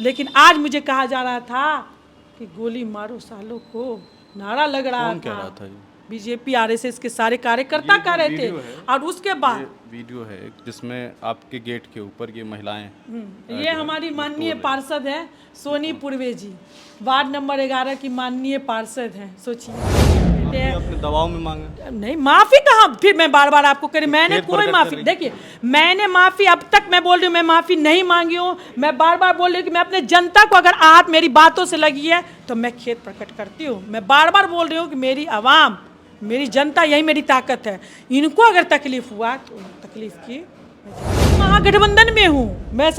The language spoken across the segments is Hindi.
लेकिन आज मुझे कहा जा रहा था कि गोली मारो सालों को, नारा लग रहा कौन कह था। रहा था ये? बीजेपी आरएसएस के सारे कार्यकर्ता ये कह जो रहे थे। वीडियो है, और उसके बाद ये वीडियो है जिसमें आपके गेट के ऊपर ये महिलाएं ये जो है, हमारी वो माननीय तोड़ रही पार्षद है सोनी पूर्वे जी, वार्ड नंबर 11 की माननीय पार्षद हैं। सोचिए, कहते हैं। हैं आपने दबाव में मांगा? नहीं, माफी कहाँ, फिर मैं बार बार आपको करी, मैंने खेद कोई प्रकट माफी, कर रही। देखिए मैंने माफी अब तक मैं बोल रही हूँ, मैं माफी नहीं मांगी हूँ। मैं बार बार बोल रही हूँ कि मैं अपने जनता को, अगर आहत मेरी बातों से लगी है तो मैं खेद प्रकट करती हूँ। मैं बार बार बोल रही हूँ कि मेरी आवाम, मेरी जनता, यही मेरी ताकत है। इनको अगर तकलीफ हुआ तो तकलीफ की, महागठबंधन में हूँ मैं।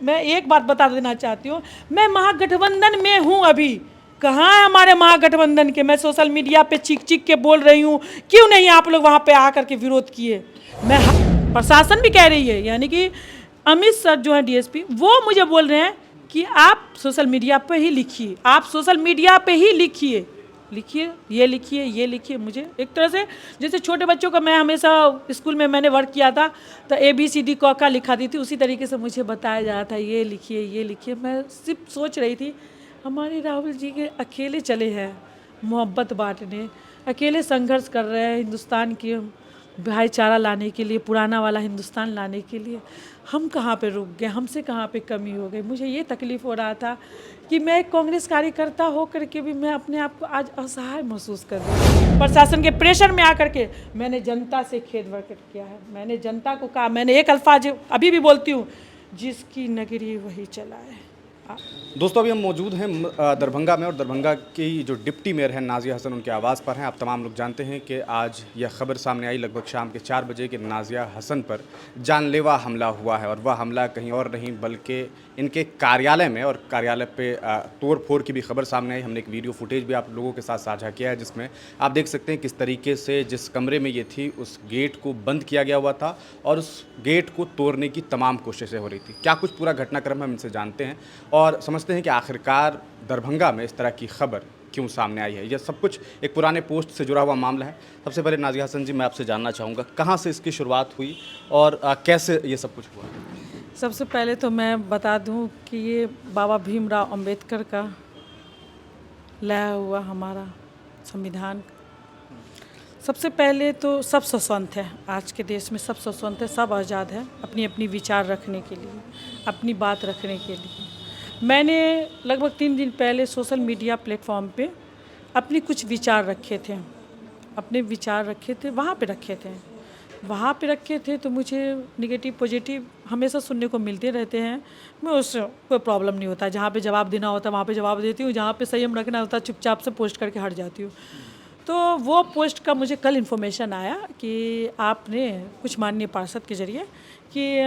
मैं एक बात बता देना चाहती हूँ, मैं महागठबंधन में हूँ। अभी कहाँ है हमारे महागठबंधन के? मैं सोशल मीडिया पे चीख चीख के बोल रही हूँ, क्यों नहीं आप लोग वहाँ पे आकर के विरोध किए? प्रशासन भी कह रही है, यानी कि अमित सर जो है डीएसपी, वो मुझे बोल रहे हैं कि आप सोशल मीडिया पे ही लिखिए, आप सोशल मीडिया पे ही लिखिए, ये लिखिए। मुझे एक तरह से जैसे छोटे बच्चों का, मैं हमेशा स्कूल में मैंने वर्क किया था तो ABCD क लिखा दी थी, उसी तरीके से मुझे बताया जा रहा था ये लिखिए। मैं सिर्फ सोच रही थी, हमारे राहुल जी के अकेले चले हैं मोहब्बत बांटने, अकेले संघर्ष कर रहे हैं हिंदुस्तान की भाईचारा लाने के लिए, पुराना वाला हिंदुस्तान लाने के लिए। हम कहाँ पे रुक गए, हमसे कहाँ पे कमी हो गई? मुझे ये तकलीफ़ हो रहा था कि मैं एक कांग्रेस कार्यकर्ता होकर के भी मैं अपने आप को आज असहाय महसूस कर रही हूँ। प्रशासन के प्रेशर में आकर के मैंने जनता से खेद प्रकट किया है। मैंने जनता को कहा, मैंने एक अल्फाज अभी भी बोलती हूँ, जिसकी नगरी वही चलाए। दोस्तों अभी हम मौजूद हैं दरभंगा में, और दरभंगा की जो डिप्टी मेयर हैं नाजिया हसन, उनके आवास पर हैं। आप तमाम लोग जानते हैं कि आज यह खबर सामने आई लगभग शाम के 4 बजे कि नाजिया हसन पर जानलेवा हमला हुआ है, और वह हमला कहीं और नहीं बल्कि इनके कार्यालय में, और कार्यालय पे तोड़ फोड़ की भी खबर सामने आई। हमने एक वीडियो फुटेज भी आप लोगों के साथ साझा किया है, जिसमें आप देख सकते हैं किस तरीके से जिस कमरे में ये थी उस गेट को बंद किया गया हुआ था और उस गेट को तोड़ने की तमाम कोशिशें हो रही थी। क्या कुछ पूरा घटनाक्रम हम इनसे जानते हैं और समझते हैं कि आखिरकार दरभंगा में इस तरह की खबर क्यों सामने आई है। यह सब कुछ एक पुराने पोस्ट से जुड़ा हुआ मामला है। सबसे पहले नाजिया हसन जी, मैं आपसे जानना चाहूँगा कहाँ से इसकी शुरुआत हुई और कैसे ये सब कुछ हुआ? सबसे पहले तो मैं बता दूं कि ये बाबा भीमराव अंबेडकर का लाया हुआ हमारा संविधान, सबसे पहले तो सब स्वतंत्र है, आज के देश में सब स्वतंत्र है, सब आज़ाद है अपनी अपनी विचार रखने के लिए, अपनी बात रखने के लिए। मैंने लगभग 3 दिन पहले सोशल मीडिया प्लेटफॉर्म पे अपनी कुछ विचार रखे थे, वहाँ पे रखे थे तो मुझे निगेटिव पॉजिटिव हमेशा सुनने को मिलते रहते हैं। मैं उससे कोई प्रॉब्लम नहीं होता, जहाँ पे जवाब देना होता है वहाँ पे जवाब देती हूँ, जहाँ पे संयम रखना होता है चुपचाप से पोस्ट करके हट जाती हूँ। तो वो पोस्ट का मुझे कल इन्फॉर्मेशन आया कि आपने कुछ माननीय पार्षद के ज़रिए कि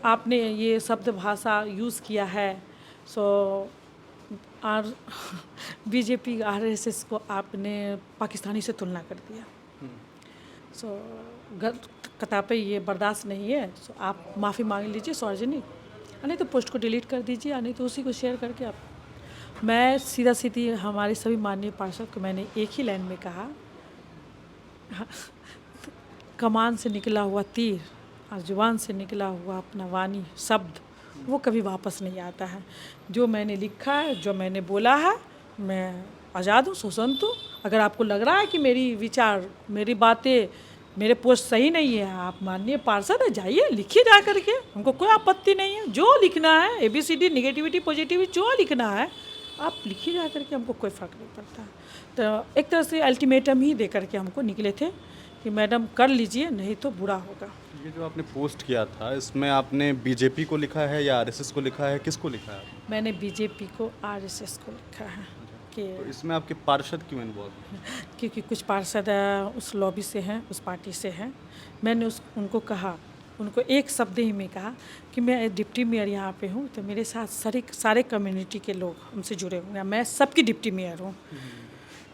आपने ये शब्द भाषा यूज़ किया है, सो और बीजेपी आरएसएस को आपने पाकिस्तानी से तुलना कर दिया। सो कतापे ये बर्दाश्त नहीं है, सो आप माफ़ी मांग लीजिए सार्वजनिक, नहीं तो पोस्ट को डिलीट कर दीजिए, नहीं तो उसी को शेयर करके आप। मैं सीधी हमारे सभी माननीय पार्षद को मैंने एक ही लाइन में कहा, कमान से निकला हुआ तीर और जुबान से निकला हुआ अपना वाणी शब्द वो कभी वापस नहीं आता है। जो मैंने लिखा है, जो मैंने बोला है, मैं आज़ाद हूँ, स्वतंत्र हूँ। अगर आपको लग रहा है कि मेरी विचार, मेरी बातें, मेरे पोस्ट सही नहीं है, आप माननीय पार्षद है, जाइए लिखिए जा करके, हमको कोई आपत्ति नहीं है। जो लिखना है ABCD निगेटिविटी पॉजिटिविटी जो लिखना है आप लिखिए जा करके, हमको कोई फ़र्क नहीं पड़ता। तो एक तरह से अल्टीमेटम ही दे करके हमको निकले थे कि मैडम कर लीजिए, नहीं तो बुरा होगा। ये जो आपने पोस्ट किया था इसमें आपने बीजेपी को लिखा है या आरएसएस को लिखा है, किसको लिखा है? मैंने बीजेपी को RSS को लिखा है कि तो इसमें आपके पार्षद क्यों इन्वॉल्व हैं? क्योंकि कुछ पार्षद उस लॉबी से हैं, उस पार्टी से हैं। मैंने उनको कहा, उनको एक शब्द ही में कहा कि मैं डिप्टी मेयर यहाँ पे हूँ, तो मेरे साथ सारे कम्युनिटी के लोग हमसे जुड़े हुए हैं, मैं सबकी डिप्टी मेयर हूँ।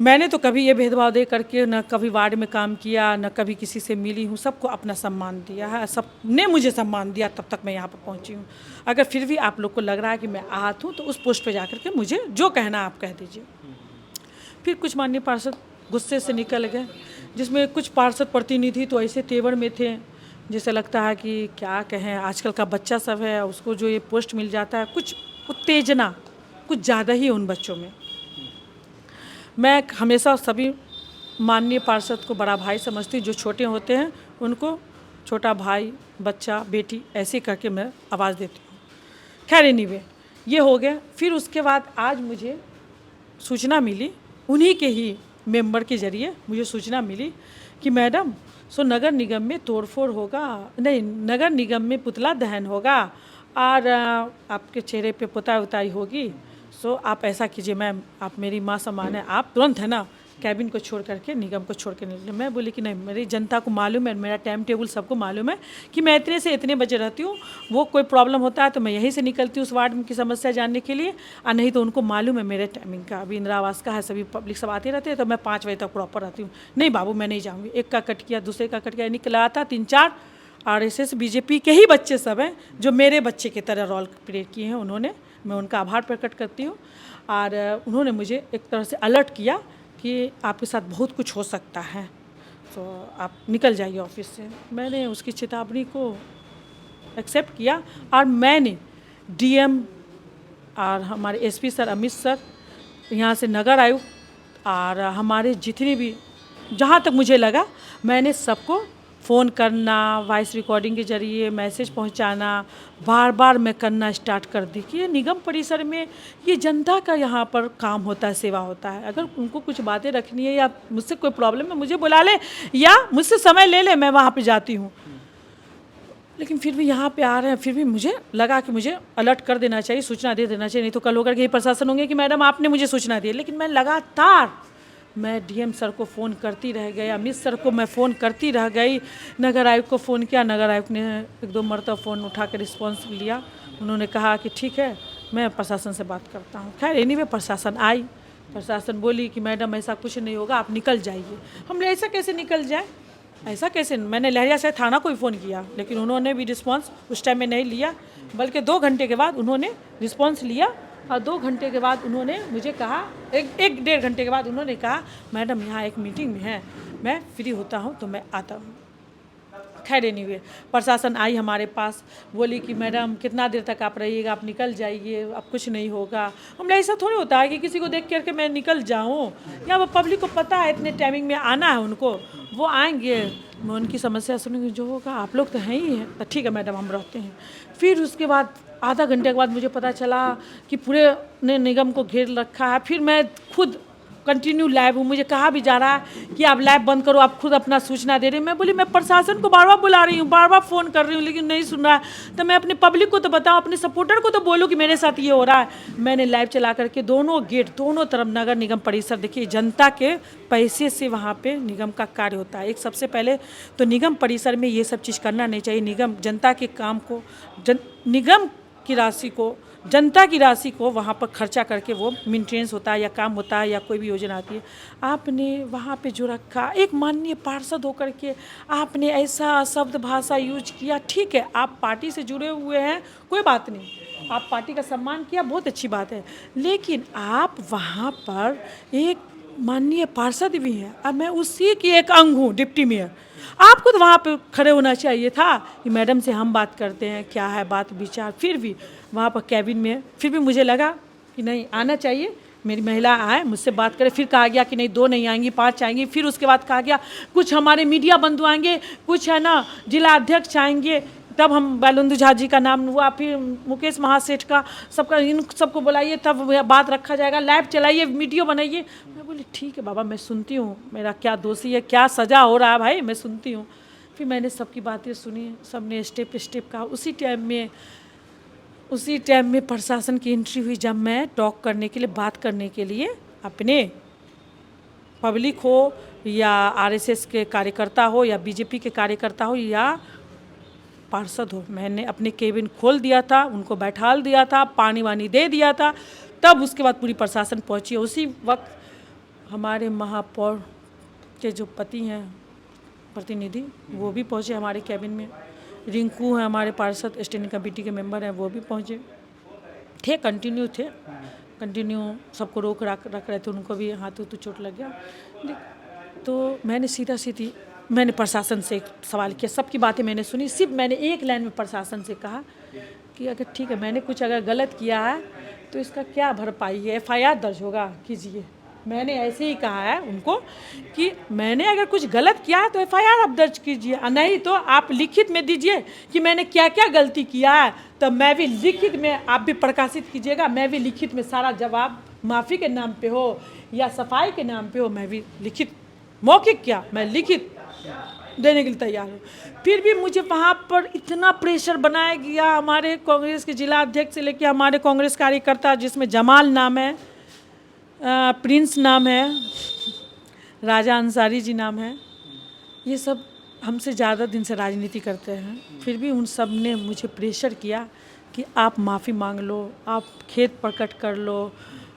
मैंने तो कभी ये भेदभाव दे करके न कभी वार्ड में काम किया, न कभी किसी से मिली हूँ, सबको अपना सम्मान दिया है, सबने मुझे सम्मान दिया, तब तक मैं यहाँ पर पहुँची हूँ। अगर फिर भी आप लोग को लग रहा है कि मैं आहत हूँ तो उस पोस्ट पे जा कर के मुझे जो कहना आप कह दीजिए। फिर कुछ माननीय पार्षद गुस्से से निकल गए, जिसमें कुछ पार्षद प्रतिनिधि तो ऐसे तेवर में थे जैसे लगता है कि क्या कहें, आजकल का बच्चा सब है, उसको जो ये पोस्ट मिल जाता है, कुछ उत्तेजना कुछ ज़्यादा ही है उन बच्चों में। मैं हमेशा सभी माननीय पार्षद को बड़ा भाई समझती हूँ, जो छोटे होते हैं उनको छोटा भाई, बच्चा, बेटी ऐसे करके मैं आवाज़ देती हूँ। खैर एनीवे, ये हो गया। फिर उसके बाद आज मुझे सूचना मिली, उन्हीं के ही मेंबर के ज़रिए मुझे सूचना मिली कि मैडम सो नगर निगम में तोड़फोड़ होगा, नहीं नगर निगम में पुतला दहन होगा और आपके चेहरे पे पुताई उताई होगी। सो आप ऐसा कीजिए मैम, आप मेरी माँ समान है, आप तुरंत है ना कैबिन को छोड़ करके निगम को छोड़ के निकले। मैं बोली कि नहीं, मेरी जनता को मालूम है, मेरा टाइम टेबल सबको मालूम है कि मैं इतने से इतने बजे रहती हूँ। वो कोई प्रॉब्लम होता है तो मैं यहीं से निकलती हूँ उस वार्ड की समस्या जानने के लिए, और नहीं तो उनको मालूम है मेरे टाइमिंग का। अभी इंदिरा आवास का है, सभी पब्लिक सब आते रहते हैं, तो मैं 5 बजे तक प्रॉपर रहती हूँ। नहीं बाबू मैं नहीं जाऊँगी, एक का कट किया, दूसरे का कट किया, निकला था 3-4 RSS बीजेपी के ही बच्चे सब हैं जो मेरे बच्चे की तरह रोल प्ले किए हैं। उन्होंने, मैं उनका आभार प्रकट करती हूँ। और उन्होंने मुझे एक तरह से अलर्ट किया कि आपके साथ बहुत कुछ हो सकता है, तो आप निकल जाइए ऑफिस से। मैंने उसकी चेतावनी को एक्सेप्ट किया और मैंने DM और हमारे SP सर अमित सर, यहाँ से नगर आयुक्त और हमारे जितने भी, जहाँ तक मुझे लगा मैंने सबको फ़ोन करना, वॉइस रिकॉर्डिंग के ज़रिए मैसेज पहुंचाना, बार बार मैं करना स्टार्ट कर दी कि ये निगम परिसर में ये जनता का यहाँ पर काम होता है, सेवा होता है। अगर उनको कुछ बातें रखनी है या मुझसे कोई प्रॉब्लम है मुझे बुला ले या मुझसे समय ले ले, मैं वहाँ पे जाती हूँ। लेकिन फिर भी यहाँ पे आ रहे हैं, फिर भी मुझे लगा कि मुझे अलर्ट कर देना चाहिए, सूचना दे देना चाहिए, नहीं तो कल होकर के ही प्रशासन होंगे कि मैडम आपने मुझे सूचना दी। लेकिन मैं लगातार मैं DM सर को फ़ोन करती रह गई, अमित सर को मैं फ़ोन करती रह गई, नगर आयुक्त को फ़ोन किया, नगर आयुक्त ने 1-2 मरतबा फ़ोन उठा के रिस्पॉन्स लिया। उन्होंने कहा कि ठीक है मैं प्रशासन से बात करता हूँ। खैर एनीवे प्रशासन आई, प्रशासन बोली कि मैडम ऐसा कुछ नहीं होगा, आप निकल जाइए। हमने ऐसा कैसे निकल जाए, ऐसा कैसे। मैंने लहरिया से थाना को भी फ़ोन किया, लेकिन उन्होंने भी रिस्पॉन्स उस टाइम में नहीं लिया, बल्कि 2 घंटे के बाद उन्होंने रिस्पॉन्स लिया। और 2 घंटे के बाद उन्होंने मुझे कहा, एक 1-1.5 घंटे के बाद उन्होंने कहा मैडम यहाँ एक मीटिंग में है, मैं फ्री होता हूँ तो मैं आता हूँ। खैर एनीवे प्रशासन आई हमारे पास, बोली कि मैडम कितना देर तक आप रहिएगा, आप निकल जाइए, अब कुछ नहीं होगा। हमने ऐसा थोड़ी होता है कि किसी को देख करके मैं निकल जाऊँ, या वो पब्लिक को पता है इतने टाइमिंग में आना है उनको, वो आएंगे, मैं उनकी समस्या सुनूंगी, जो होगा आप लोग तो हैं ही हैं, तो ठीक है मैडम हम रहते हैं। फिर उसके बाद आधा घंटे के बाद मुझे पता चला कि पूरे ने निगम को घेर रखा है। फिर मैं खुद कंटिन्यू लाइव हूँ, मुझे कहा भी जा रहा है कि आप लाइव बंद करो, आप खुद अपना सूचना दे रहे हैं। मैं बोली मैं प्रशासन को बार बार बुला रही हूँ, बार बार फ़ोन कर रही हूँ, लेकिन नहीं सुन रहा है। तो मैं अपने पब्लिक को तो बताऊँ, अपने सपोर्टर को तो बोलूँ कि मेरे साथ ये हो रहा है। मैंने लाइव चला करके दोनों गेट, दोनों तरफ नगर निगम परिसर, देखिए जनता के पैसे से वहाँ पे निगम का कार्य होता है। एक सबसे पहले तो निगम परिसर में ये सब चीज़ करना नहीं चाहिए। निगम जनता के काम को, निगम की राशि को, जनता की राशि को वहाँ पर खर्चा करके वो मेंटेनेंस होता है या काम होता है या कोई भी योजना आती है। आपने वहाँ पे जो रखा, एक माननीय पार्षद होकर के आपने ऐसा शब्द भाषा यूज किया, ठीक है आप पार्टी से जुड़े हुए हैं, कोई बात नहीं, आप पार्टी का सम्मान किया, बहुत अच्छी बात है। लेकिन आप वहाँ पर एक माननीय पार्षद भी हैं और मैं उसी की एक अंग हूँ, डिप्टी मेयर। आपको तो वहाँ पे खड़े होना चाहिए था कि मैडम से हम बात करते हैं, क्या है बात विचार। फिर भी वहाँ पर कैबिन में फिर भी मुझे लगा कि नहीं आना चाहिए, मेरी महिला आए मुझसे बात करे। फिर कहा गया कि नहीं 2 नहीं आएंगी, 5 आएंगी। फिर उसके बाद कहा गया कुछ हमारे मीडिया बंधु आएंगे, कुछ है ना जिला अध्यक्ष आएंगे, तब हम बैलुंदु झा जी का नाम हुआ, फिर मुकेश महासेठ का, सबका, इन सबको बुलाइए, तब बात रखा जाएगा, लाइव चलाइए, वीडियो बनाइए। मैं बोली ठीक है बाबा मैं सुनती हूँ, मेरा क्या दोषी है, क्या सज़ा हो रहा है भाई, मैं सुनती हूँ। फिर मैंने सबकी बातें सुनी, सबने स्टेप स्टेप कहा। उसी टाइम में प्रशासन की एंट्री हुई, जब मैं टॉक करने के लिए, बात करने के लिए, अपने पब्लिक हो या RSS के कार्यकर्ता हो या BJP के कार्यकर्ता हो या पार्षद हो, मैंने अपने केबिन खोल दिया था, उनको बैठाल दिया था, पानी वानी दे दिया था। तब उसके बाद पूरी प्रशासन पहुंची। उसी वक्त हमारे महापौर के जो पति हैं प्रतिनिधि, वो भी पहुंचे हमारे कैबिन में। रिंकू हैं हमारे पार्षद, स्टैंडिंग कमेटी के मेंबर हैं, वो भी पहुंचे थे, कंटिन्यू सबको रोक रख रहे थे, उनको भी हाथों तो चोट लग गया। तो मैंने सीधी मैंने प्रशासन से एक सवाल किया, सबकी बातें मैंने सुनी, सिर्फ मैंने एक लाइन में प्रशासन से कहा कि अगर ठीक है मैंने कुछ अगर गलत किया है तो इसका क्या भरपाई है, FIR दर्ज होगा कीजिए। मैंने ऐसे ही कहा है उनको कि मैंने अगर कुछ गलत किया है तो FIR आप दर्ज कीजिए, और नहीं तो आप लिखित में दीजिए कि मैंने क्या क्या गलती किया है, तो मैं भी लिखित में, आप भी प्रकाशित कीजिएगा, मैं भी लिखित में सारा जवाब, माफ़ी के नाम पे हो या सफाई के नाम पे हो, मैं भी लिखित, मौखिक क्या, मैं लिखित देने के लिए तैयार हूँ। फिर भी मुझे वहाँ पर इतना प्रेशर बनाया गया, हमारे कांग्रेस के जिला अध्यक्ष से लेकर हमारे कांग्रेस कार्यकर्ता, जिसमें जमाल नाम है, प्रिंस नाम है, राजा अंसारी जी नाम है, ये सब हमसे ज़्यादा दिन से राजनीति करते हैं। फिर भी उन सब ने मुझे प्रेशर किया कि आप माफ़ी मांग लो, आप खेद प्रकट कर लो।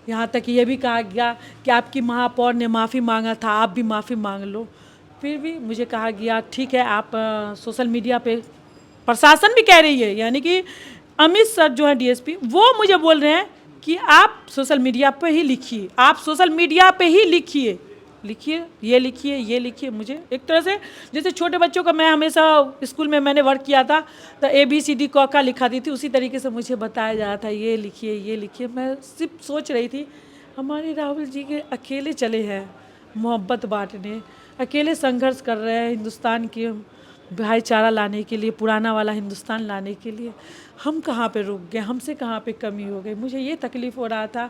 यहाँ तक ये भी कहा गया कि आपकी महापौर ने माफ़ी मांगा था, आप भी माफ़ी मांग लो। फिर भी मुझे कहा गया ठीक है, आप सोशल मीडिया पे, प्रशासन भी कह रही है, यानी कि अमित सर जो है DSP, वो मुझे बोल रहे हैं कि आप सोशल मीडिया पे ही लिखिए, आप सोशल मीडिया पे ही लिखिए, ये लिखिए। मुझे एक तरह से जैसे छोटे बच्चों का, मैं हमेशा स्कूल में मैंने वर्क किया था तो ABCD क ख लिखाती थी, उसी तरीके से मुझे बताया जा रहा था ये लिखिए। मैं सिर्फ सोच रही थी हमारे राहुल जी के अकेले चले हैं मोहब्बत बांटने, अकेले संघर्ष कर रहे हैं हिंदुस्तान के भाईचारा लाने के लिए, पुराना वाला हिंदुस्तान लाने के लिए। हम कहाँ पे रुक गए, हमसे कहाँ पे कमी हो गई। मुझे ये तकलीफ़ हो रहा था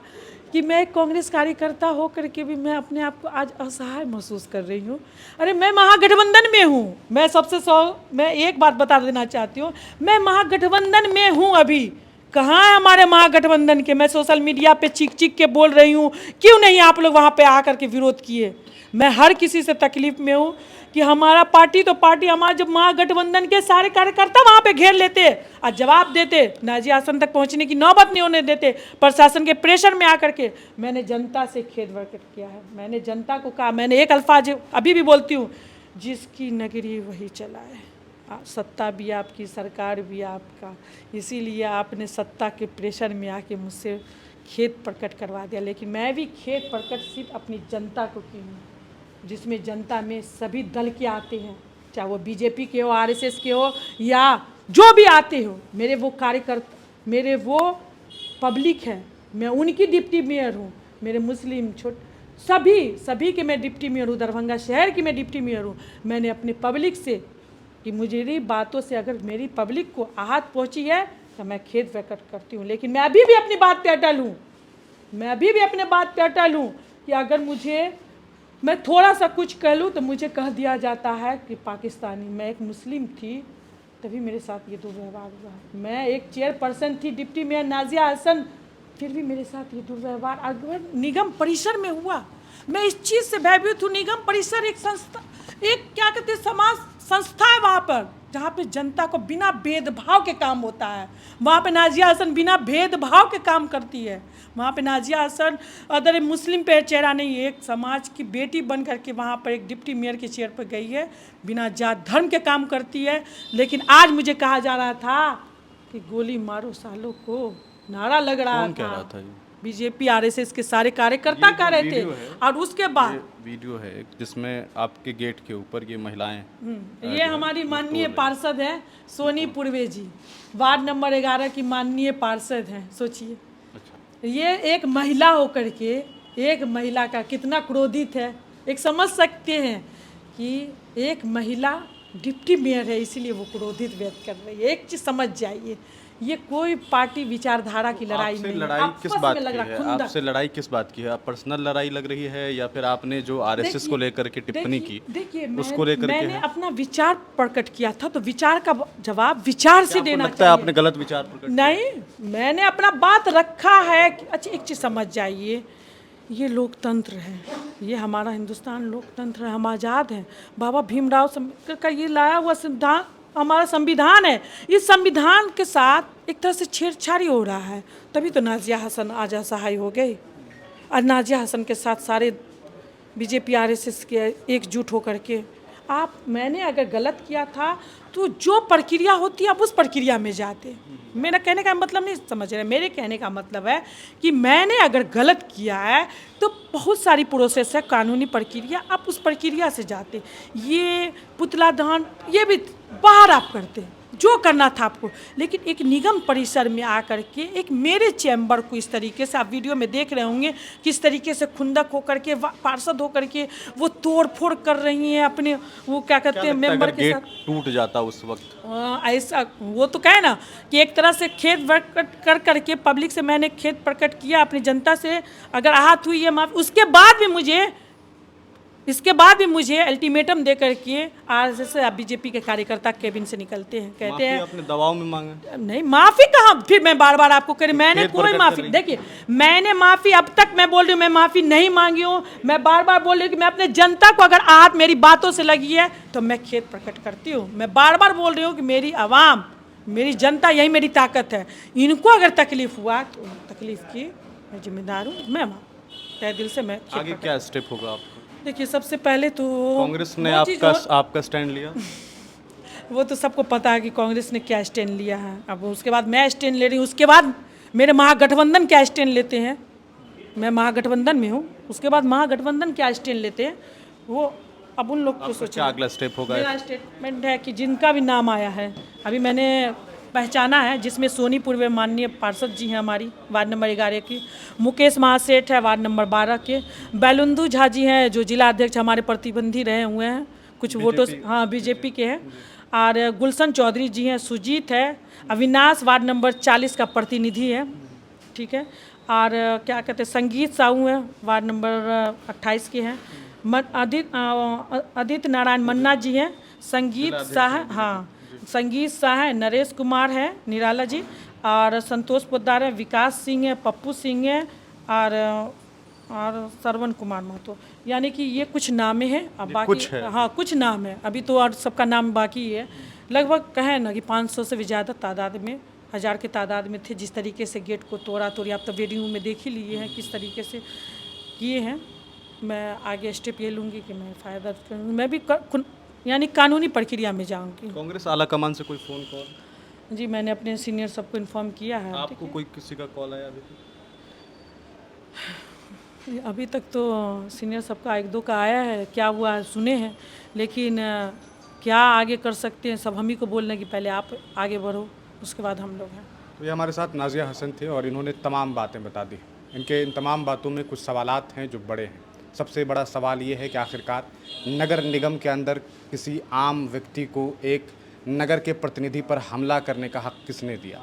कि मैं एक कांग्रेस कार्यकर्ता हो करके भी मैं अपने आप को आज असहाय महसूस कर रही हूँ। अरे मैं महागठबंधन में हूँ, मैं एक बात बता देना चाहती हूँ, मैं महागठबंधन में हूँ। अभी कहाँ है हमारे महागठबंधन के? मैं सोशल मीडिया पे चीख के बोल रही हूँ, क्यों नहीं आप लोग वहाँ पे आकर के विरोध किए? मैं हर किसी से तकलीफ में हूँ कि हमारा पार्टी तो पार्टी, हमारा जब महागठबंधन के सारे कार्यकर्ता वहाँ पे घेर लेते और जवाब देते, नाजिया हसन तक पहुँचने की नौबत नहीं होने देते, प्रशासन के प्रेशर में आकर के। मैंने जनता से खेद प्रकट किया है, मैंने जनता को कहा, मैंने एक अल्फाज अभी भी बोलती हूँ, जिसकी नगरी वही चलाए। सत्ता भी आपकी, सरकार भी आपका, इसीलिए आपने सत्ता के प्रेशर में आके मुझसे खेद प्रकट करवा दिया। लेकिन मैं भी खेद प्रकट सिर्फ अपनी जनता को की हूँ, जिसमें जनता में सभी दल के आते हैं, चाहे वो BJP के हो, RSS के हो, या जो भी आते हो, मेरे वो कार्यकर्ता, मेरे वो पब्लिक है, मैं उनकी डिप्टी मेयर हूँ। मेरे मुस्लिम सभी के मैं डिप्टी मेयर हूँ, दरभंगा शहर की मैं डिप्टी मेयर हूँ। मैंने अपने पब्लिक से कि मेरी बातों से अगर मेरी पब्लिक को आहत पहुँची है तो मैं खेद प्रकट करती हूँ। लेकिन मैं अभी भी अपनी बात पे अटल हूँ, कि अगर मैं थोड़ा सा कुछ कह लूँ तो मुझे कह दिया जाता है कि पाकिस्तानी। मैं एक मुस्लिम थी तभी मेरे साथ ये दुर्व्यवहार हुआ। मैं एक चेयरपर्सन थी, डिप्टी मेयर नाजिया हसन, फिर भी मेरे साथ ये दुर्व्यवहार अगर निगम परिसर में हुआ। मैं इस चीज़ से भयभीत हूँ। निगम परिसर एक संस्था, एक क्या कहते हैं, समाज संस्था है वहाँ पर, जहाँ पे जनता को बिना भेदभाव के काम होता है। वहाँ पे नाजिया हसन बिना भेदभाव के काम करती है। वहाँ पे नाजिया हसन अदर मुस्लिम पे चेहरा नहीं, एक समाज की बेटी बन करके वहाँ पर एक डिप्टी मेयर के चेयर पर गई है, बिना जात धर्म के काम करती है। लेकिन आज मुझे कहा जा रहा था कि गोली मारो सालों को, नारा लग रहा कौन कह रहा था? BJP RSS के सारे कार्यकर्ता कह रहे थे। और उसके बाद वीडियो है जिसमें आपके गेट के ऊपर ये महिलाएं, ये हमारी माननीय पार्षद हैं सोनी पूर्वे जी, वार्ड नंबर 11 की माननीय पार्षद हैं। सोचिए, ये एक महिला होकर के, एक महिला का कितना क्रोधित है, एक समझ सकते हैं कि एक महिला डिप्टी मेयर है, इसीलिए वो क्रोधित व्यक्त कर रही है। एक चीज़ समझ जाइए, ये कोई पार्टी विचारधारा की लड़ाई नहीं है। लड़ाई किस बात की है? आपसे लड़ाई किस बात की है? आप पर्सनल लड़ाई लग रही है या फिर आपने जो RSS को लेकर के टिप्पणी की उसको लेकर के? मैंने अपना विचार प्रकट किया था, तो विचार का जवाब विचार से देना लगता है आपने गलत विचार प्रकट नहीं, मैंने अपना बात रखा है। अच्छा, एक चीज़ समझ जाइए, ये लोकतंत्र है, ये हमारा हिंदुस्तान लोकतंत्र है, हम आज़ाद हैं। बाबा भीमराव अम्बेडकर का ये लाया हुआ सिद्धांत हमारा संविधान है। इस संविधान के साथ एक तरह से छेड़छाड़ी हो रहा है, तभी तो नाजिया हसन आज असहाय हो गई। और नाजिया हसन के साथ सारे BJP RSS के एकजुट होकर के मैंने अगर गलत किया था तो जो प्रक्रिया होती है आप उस प्रक्रिया में जाते। मेरा कहने का मतलब नहीं समझ रहे, मेरे कहने का मतलब है कि मैंने अगर गलत किया है तो बहुत सारी प्रोसेस है, कानूनी प्रक्रिया, आप उस प्रक्रिया से जाते। ये पुतला दहन ये भी बाहर आप करते, जो करना था आपको, लेकिन एक निगम परिसर में आकर के एक मेरे चैम्बर को इस तरीके से, आप वीडियो में देख रहे होंगे किस तरीके से खुंदक होकर के, पार्षद होकर के वो तोड़ फोड़ कर रही हैं अपने, वो क्या कहते हैं, मेंबर के साथ। टूट जाता उस वक्त ऐसा वो तो कहे ना कि एक तरह से खेत प्रकट कर करके पब्लिक से मैंने खेत प्रकट किया, अपनी जनता से अगर आहत हुई है माफ, इसके बाद भी मुझे अल्टीमेटम दे करके आरएसएस या बीजेपी के कार्यकर्ता केबिन से निकलते हैं, कहते हैं अपने दबाव में मांगे। नहीं, माफी कहाँ, फिर मैं बार बार आपको कह रही, मैंने कोई माफी, देखिए मैंने माफी अब तक, मैं बोल रही हूँ मैं माफी नहीं मांगी हूँ। मैं बार बार बोल रही हूँ कि मैं अपने जनता को अगर आहत मेरी बातों से लगी है तो मैं खेद प्रकट करती हूँ। मैं बार बार बोल रही हूँ कि मेरी आवाम, मेरी जनता, यही मेरी ताकत है। इनको अगर तकलीफ हुआ तो तकलीफ की मैं जिम्मेदार हूँ, मैं तय दिल से मैं। आगे क्या स्टेप होगा आपका? देखिए सबसे पहले तो कांग्रेस ने आपका स्टैंड लिया, वो तो सबको पता है कि कांग्रेस ने क्या स्टैंड लिया है। अब उसके बाद मैं स्टैंड ले रही हूँ, उसके बाद मेरे महागठबंधन क्या स्टैंड लेते हैं, मैं महागठबंधन में हूँ, उसके बाद महागठबंधन क्या स्टैंड लेते हैं वो अब उन लोग को सोचना। अगला स्टेप होगा? मेरा स्टेटमेंट है कि जिनका भी नाम आया है अभी मैंने पहचाना है, जिसमें सोनीपुर में माननीय पार्षद जी हैं हमारी वार्ड नंबर 11 की, मुकेश महासेठ है वार्ड नंबर 12 के, बैलुंदू झा जी हैं जो जिला अध्यक्ष हमारे प्रतिबंधी रहे हुए हैं कुछ वोटों से, हाँ बीजेपी के हैं, और गुलशन चौधरी जी हैं, सुजीत है, अविनाश वार्ड नंबर 40 का प्रतिनिधि है, ठीक है, और क्या कहते हैं संगीत साहू हैं वार्ड नंबर 28 के हैं, आदित्य नारायण मन्ना जी हैं, संगीत शाह, हाँ संगीत शाह है, नरेश कुमार है निराला जी, और संतोष पोद्दार है, विकास सिंह है, पप्पू सिंह है, और श्रवण कुमार महतो। यानी कि ये कुछ नाम हैं, अब बाकी कुछ है। हाँ कुछ नाम है, अभी तो और सबका नाम बाकी है। लगभग कहें ना कि 500 से भी ज़्यादा तादाद में, 1000 की तादाद में थे। जिस तरीके से गेट को तोड़ा आप तो वीडियो में देख ही लिए हैं किस तरीके से किए हैं। मैं आगे स्टेप ये लूँगी कि मैं फ़ायदा करूँ, मैं भी यानी कानूनी प्रक्रिया में जाऊँगी। कांग्रेस आला कमान से कोई फ़ोन कॉल? जी मैंने अपने सीनियर सबको इन्फॉर्म किया है। आपको कोई किसी का कॉल आया अभी तक तो सीनियर सबका 1-2 का आया है, क्या हुआ सुने हैं, लेकिन क्या आगे कर सकते हैं सब हम ही को बोलने की, पहले आप आगे बढ़ो उसके बाद हम लोग हैं। तो ये हमारे साथ नाजिया हसन थे और इन्होंने तमाम बातें बता दी। इनके इन तमाम बातों में कुछ सवालात हैं जो बड़े हैं। सबसे बड़ा सवाल ये है कि आखिरकार नगर निगम के अंदर किसी आम व्यक्ति को एक नगर के प्रतिनिधि पर हमला करने का हक किसने दिया?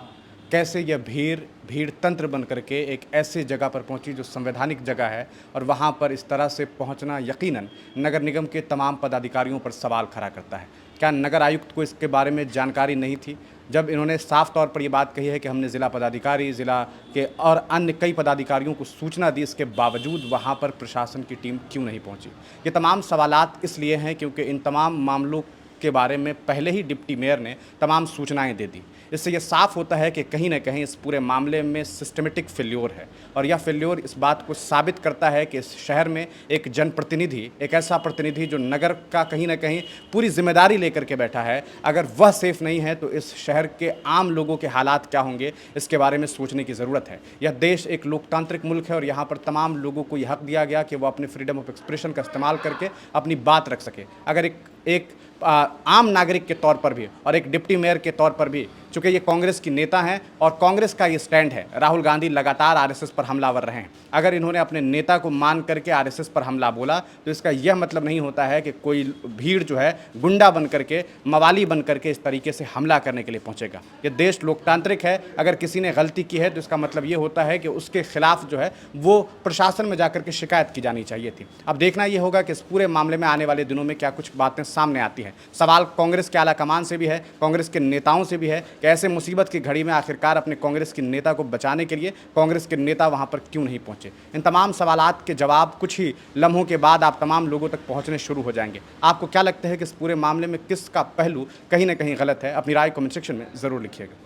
कैसे यह भीड़ तंत्र बन करके एक ऐसे जगह पर पहुंची जो संवैधानिक जगह है, और वहां पर इस तरह से पहुंचना यकीनन नगर निगम के तमाम पदाधिकारियों पर सवाल खड़ा करता है। क्या नगर आयुक्त को इसके बारे में जानकारी नहीं थी? जब इन्होंने साफ तौर पर ये बात कही है कि हमने ज़िला पदाधिकारी, ज़िला के और अन्य कई पदाधिकारियों को सूचना दी, इसके बावजूद वहाँ पर प्रशासन की टीम क्यों नहीं पहुँची? ये तमाम सवालात इसलिए हैं क्योंकि इन तमाम मामलों के बारे में पहले ही डिप्टी मेयर ने तमाम सूचनाएं दे दी। इससे ये साफ होता है कि कहीं ना कहीं इस पूरे मामले में सिस्टमेटिक फेल्योर है, और यह फेल्योर इस बात को साबित करता है कि इस शहर में एक जनप्रतिनिधि, एक ऐसा प्रतिनिधि जो नगर का कहीं ना कहीं पूरी जिम्मेदारी लेकर के बैठा है, अगर वह सेफ नहीं है तो इस शहर के आम लोगों के हालात क्या होंगे, इसके बारे में सोचने की ज़रूरत है। यह देश एक लोकतांत्रिक मुल्क है और यहाँ पर तमाम लोगों को यह हक दिया गया कि वह अपने फ्रीडम ऑफ एक्सप्रेशन का इस्तेमाल करके अपनी बात रख सके। अगर एक आम नागरिक के तौर पर भी और एक डिप्टी मेयर के तौर पर भी, चूँकि ये कांग्रेस की नेता हैं और कांग्रेस का ये स्टैंड है, राहुल गांधी लगातार आरएसएस पर हमलावर रहे हैं, अगर इन्होंने अपने नेता को मान करके आरएसएस पर हमला बोला तो इसका यह मतलब नहीं होता है कि कोई भीड़ जो है गुंडा बन करके, मवाली बन करके इस तरीके से हमला करने के लिए पहुंचेगा। ये देश लोकतांत्रिक है, अगर किसी ने गलती की है तो इसका मतलब ये होता है कि उसके खिलाफ जो है वो प्रशासन में जाकर के शिकायत की जानी चाहिए थी। अब देखना ये होगा कि इस पूरे मामले में आने वाले दिनों में क्या कुछ बातें सामने आती हैं। सवाल कांग्रेस के आला कमान से भी है, कांग्रेस के नेताओं से भी है कि ऐसे मुसीबत की घड़ी में आखिरकार अपने कांग्रेस के नेता को बचाने के लिए कांग्रेस के नेता वहां पर क्यों नहीं पहुंचे। इन तमाम सवालात के जवाब कुछ ही लम्हों के बाद आप तमाम लोगों तक पहुंचने शुरू हो जाएंगे। आपको क्या लगता है कि इस पूरे मामले में किसका पहलू कहीं ना कहीं गलत है? अपनी राय कमेंट सेक्शन में ज़रूर लिखिएगा।